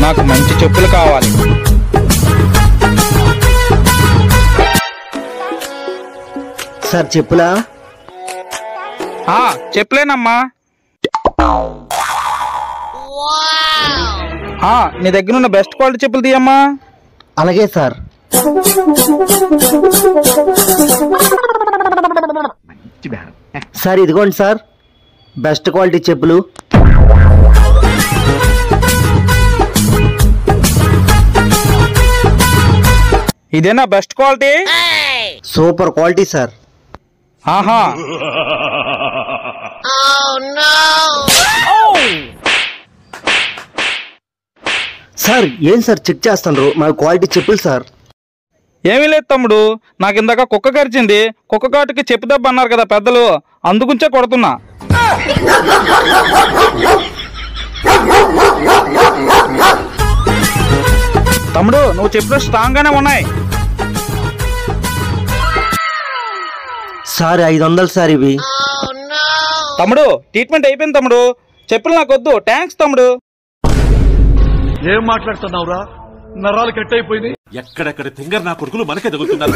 నాకు మంచి చెప్పులు కావాలి. సార్ చెప్పులా? చెప్పులేనమ్మా. నీ దగ్గర ఉన్న బెస్ట్ క్వాలిటీ చెప్పులు తీయమ్మా. అలాగే సార్. సార్ ఇదిగోండి సార్ బెస్ట్ క్వాలిటీ చెప్పులు. ఇదేనా best quality? Super quality sir. ఆహా. సార్ ఏం సార్ చెక్ చేస్తాను? మా క్వాలిటీ చెప్పులు సార్. ఏమీ లేదు తమ్ముడు, నాకు ఇందాక కుక్క కరిచింది. కుక్క కాటుకి చెప్పు దెబ్బ అన్నారు కదా పెద్దలు, అందుకుంచే కొడుతున్నా. తమ్ముడు నువ్వు చెప్పులు స్ట్రాంగ్ గానే ఉన్నాయి. సార్ 500 సార్ ఇవి. తమ్ముడు ట్రీట్మెంట్ అయిపోయింది తమ్ముడు, చెప్పులు నాకు వద్దు. థ్యాంక్స్ తమ్ముడు. ఏం మాట్లాడుతున్నావురా? నరాలు కట్ అయిపోయింది. ఎక్కడెక్కడ తింగర్ నా కొడుకులు మనకే తగులుతున్నారు.